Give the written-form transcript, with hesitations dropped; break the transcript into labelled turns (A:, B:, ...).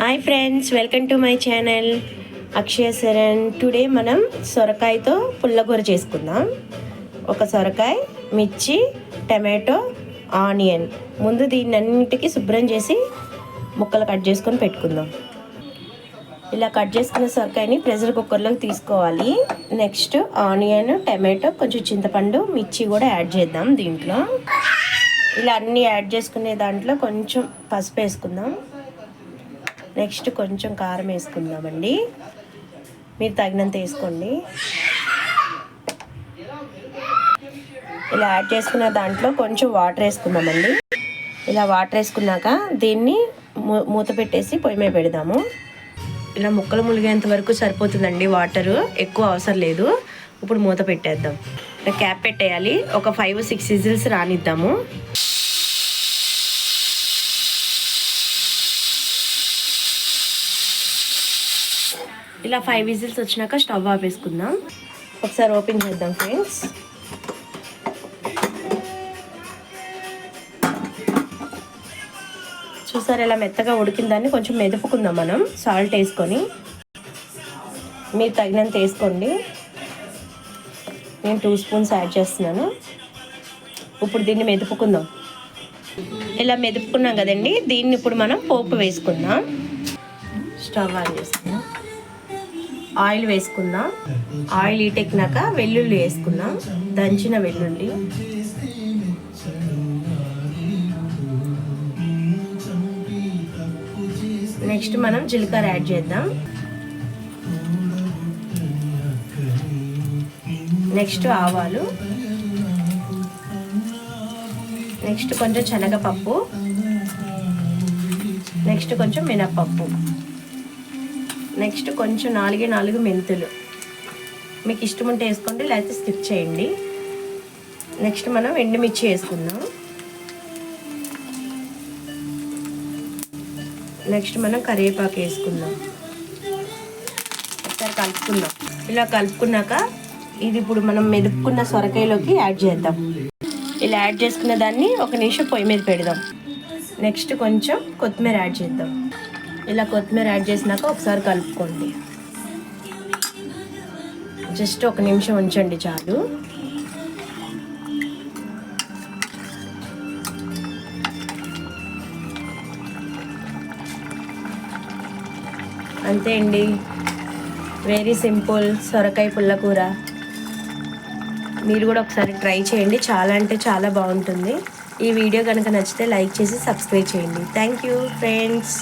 A: Hi friends, welcome to my channel Akshaya Sharan. Today మనం సొరకాయతో పుల్లగూర చేసుకుందాం. ఒక సొరకాయ, మిర్చి, టమాటో, ఆనియన్. ముందు దీన్ని అన్నిటికీ శుభ్రం చేసి ముక్కలు కట్ చేసుకొని పెట్టుకుందాం. ఇలా కట్ చేసుకున్న సొరకాయని ప్రెషర్ కుక్కర్లోకి తీసుకోవాలి. నెక్స్ట్ ఆనియన్, టమాటో, కొంచెం చింతపండు, మిర్చి కూడా యాడ్ చేద్దాం దీంట్లో. ఇలా అన్నీ యాడ్ చేసుకునే దాంట్లో కొంచెం పసుపు వేసుకుందాం. నెక్స్ట్ కొంచెం కారం వేసుకుందామండి, మీరు తగినంత వేసుకోండి. ఇలా యాడ్ చేసుకున్న దాంట్లో కొంచెం వాటర్ వేసుకుందామండి. ఇలా వాటర్ వేసుకున్నాక దీన్ని మూత పెట్టేసి పొయ్యి మీద పెడదాము. ఇలా ముక్కలు ములిగేంత వరకు సరిపోతుందండి, వాటరు ఎక్కువ అవసరం లేదు. ఇప్పుడు మూత పెట్టేద్దాం. ఇలా క్యాప్ పెట్టేయాలి. ఒక 5-6 విజిల్స్ రానిద్దాము. ఇలా 5 విజిల్స్ వచ్చినాక స్టవ్ ఆపేసుకుందాం. ఒకసారి ఓపెన్ చేద్దాం ఫ్రెండ్స్. చూసారు, ఇలా మెత్తగా ఉడికిందాన్ని కొంచెం మెదుపుకుందాం మనం, సాల్ట్ వేసుకొని. మీరు తగినంత వేసుకోండి. నేను 2 స్పూన్స్ యాడ్ చేస్తున్నాను. ఇప్పుడు దీన్ని మెదుపుకుందాం. ఇలా మెదుపుకున్నాం కదండి, దీన్ని ఇప్పుడు మనం పోపు వేసుకుందాం. స్టవ్ ఆన్ చేసుకుందాం. ఆయిల్ వేసుకుందాం. ఆయిల్ హీటెక్కినాక వెల్లుల్లి వేసుకుందాం, దంచిన వెల్లుల్లి. నెక్స్ట్ మనం జీలకర్ర యాడ్ చేద్దాం. నెక్స్ట్ ఆవాలు. నెక్స్ట్ కొంచెం శనగపప్పు. నెక్స్ట్ కొంచెం మినప్పప్పు. నెక్స్ట్ కొంచెం 4 మెంతులు. మీకు ఇష్టం ఉంటే వేసుకోండి, లేకపోతే స్కిప్ చేయండి. నెక్స్ట్ మనం ఎండుమిర్చి వేసుకుందాం. నెక్స్ట్ మనం కరివేపాకు వేసుకుందాం. ఒకసారి కలుపుకుందాం. ఇలా కలుపుకున్నాక ఇది ఇప్పుడు మనం మెదుపుకున్న సొరకాయలోకి యాడ్ చేద్దాం. ఇలా యాడ్ చేసుకున్న దాన్ని 1 నిమిషం పొయ్యి మీద పెడదాం. నెక్స్ట్ కొంచెం కొత్తిమీర యాడ్ చేద్దాం. ఇలా కొత్తిమీర యాడ్ చేసినాక ఒకసారి కలుపుకోండి. జస్ట్ 1 నిమిషం ఉంచండి చాలు. అంతే అండి, వెరీ సింపుల్ సొరకాయ పుల్లకూర. మీరు కూడా ఒకసారి ట్రై చేయండి, చాలా అంటే చాలా బాగుంటుంది. ఈ వీడియో కనుక నచ్చితే లైక్ చేసి సబ్స్క్రైబ్ చేయండి. Thank you friends.